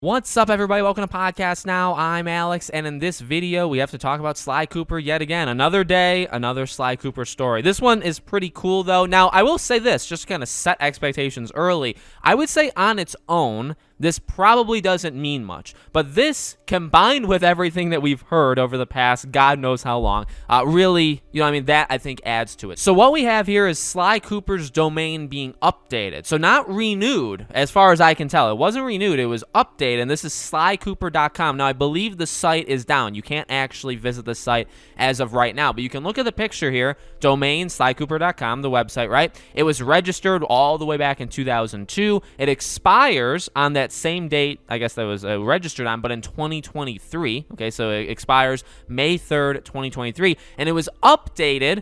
What's up, everybody? Welcome to Podcast Now. I'm Alex, and in this video, we have to talk about Sly Cooper yet again. Another day, another Sly Cooper story. This one is pretty cool, though. Now, I will say this, just to kind of set expectations early. I would say on its own, this probably doesn't mean much. But this, combined with everything that we've heard over the past God knows how long, really, that I think adds to it. So what we have here is Sly Cooper's domain being updated. So not renewed, as far as I can tell. It wasn't renewed, it was updated, and this is slycooper.com. Now, I believe the site is down. You can't actually visit the site as of right now, but you can look at the picture here, domain, slycooper.com, the website, right? It was registered all the way back in 2002. It expires on that same date, I guess that was registered on, but in 2023. Okay, so it expires May 3rd, 2023, and it was updated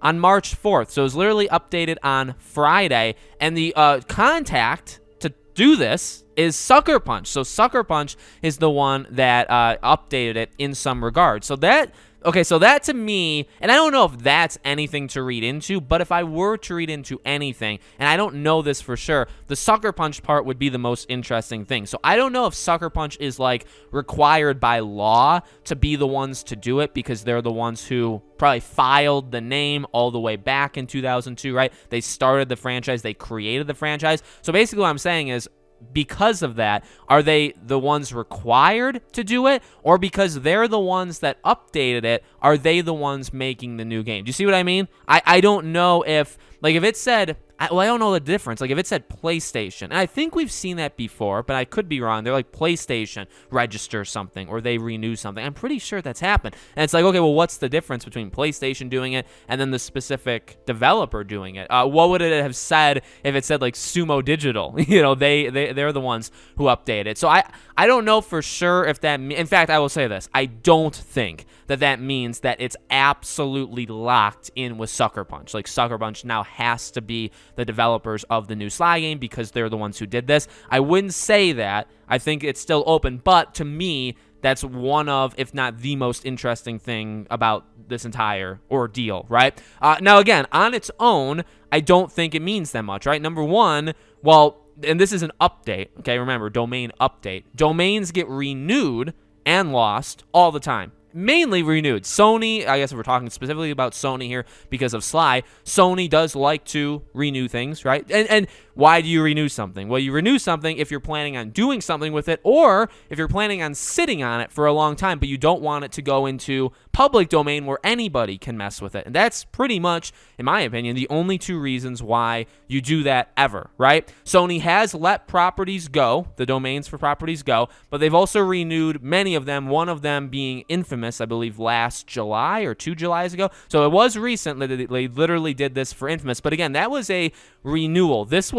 on March 4th. So it was literally updated on Friday, and the contact to do this is Sucker Punch. So Sucker Punch is the one that updated it in some regard. So that to me, and I don't know if that's anything to read into, but if I were to read into anything, and I don't know this for sure, the Sucker Punch part would be the most interesting thing. So I don't know if Sucker Punch is like required by law to be the ones to do it, because they're the ones who probably filed the name all the way back in 2002, right? They started the franchise, they created the franchise. So basically what I'm saying is, because of that, are they the ones required to do it, or because they're the ones that updated it, are they the ones making the new game? Do you see what I mean? I don't know if it said, I don't know the difference. Like if it said PlayStation, and I think we've seen that before, but I could be wrong. They're like, PlayStation register something, or they renew something. I'm pretty sure that's happened. And it's like, okay, well, what's the difference between PlayStation doing it and then the specific developer doing it? What would it have said if it said like Sumo Digital? They're the ones who update it. So I don't know for sure if that. In fact, I will say this: I don't think that means that it's absolutely locked in with Sucker Punch. Like Sucker Punch now has to be the developers of the new Sly game because they're the ones who did this. I wouldn't say that. I think it's still open, but to me, that's one of, if not the most interesting thing about this entire ordeal, right? Now, again, on its own, I don't think it means that much, right? Number one, and this is an update, okay? Remember, domain update. Domains get renewed and lost all the time. Mainly renewed. Sony, I guess if we're talking specifically about Sony here because of Sly, Sony does like to renew things, right? And why do you renew something? Well, you renew something if you're planning on doing something with it, or if you're planning on sitting on it for a long time, but you don't want it to go into public domain where anybody can mess with it. And that's pretty much, in my opinion, the only two reasons why you do that ever, right? Sony has let properties go, the domains for properties go, but they've also renewed many of them, one of them being Infamous, I believe last July or 2 Julys ago. So it was recent that they literally did this for Infamous. But again, that was a renewal. This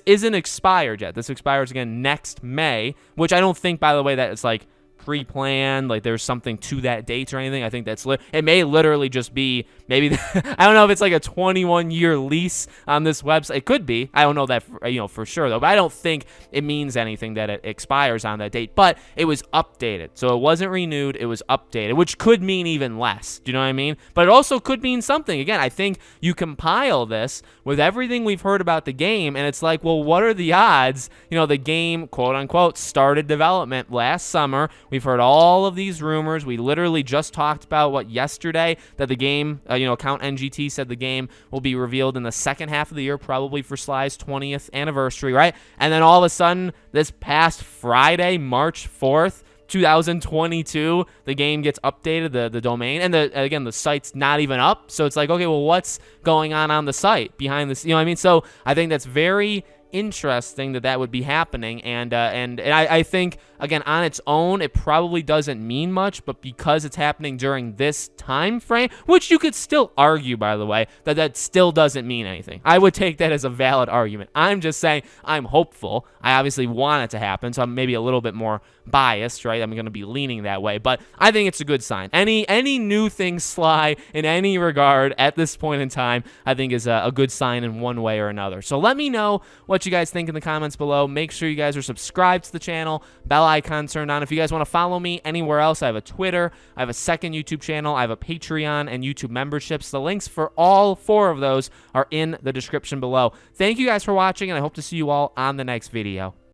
isn't expired yet. This expires again next May, which I don't think, by the way, that it's like pre-planned, like there's something to that date or anything. I think it may literally just be maybe I don't know if it's like a 21-year lease on this website. It could be. I don't know that for sure though, but I don't think it means anything that it expires on that date. But it was updated, so it wasn't renewed, it was updated, which could mean even less. Do you know what I mean? But it also could mean something. Again, I think you compile this with everything we've heard about the game, and it's like, well, what are the odds? The game, quote unquote, started development last summer. We've heard all of these rumors. We literally just talked about yesterday, that the game, Count NGT said the game will be revealed in the second half of the year, probably for Sly's 20th anniversary, right? And then all of a sudden, this past Friday, March 4th, 2022, the game gets updated, the domain, and the site's not even up. So it's like, okay, well, what's going on the site behind this? You know what I mean? So I think that's very interesting that would be happening, and I think, again, on its own, it probably doesn't mean much, but because it's happening during this time frame, which you could still argue, by the way, that still doesn't mean anything. I would take that as a valid argument. I'm just saying I'm hopeful. I obviously want it to happen, so I'm maybe a little bit more biased, right? I'm going to be leaning that way, but I think it's a good sign. Any new thing Sly in any regard at this point in time, I think is a good sign in one way or another. So let me know what you guys think in the comments below. Make sure you guys are subscribed to the channel, bell icon turned on. If you guys want to follow me anywhere else, I have a Twitter, I have a second YouTube channel, I have a Patreon and YouTube memberships. The links for all 4 of those are in the description below. Thank you guys for watching, and I hope to see you all on the next video.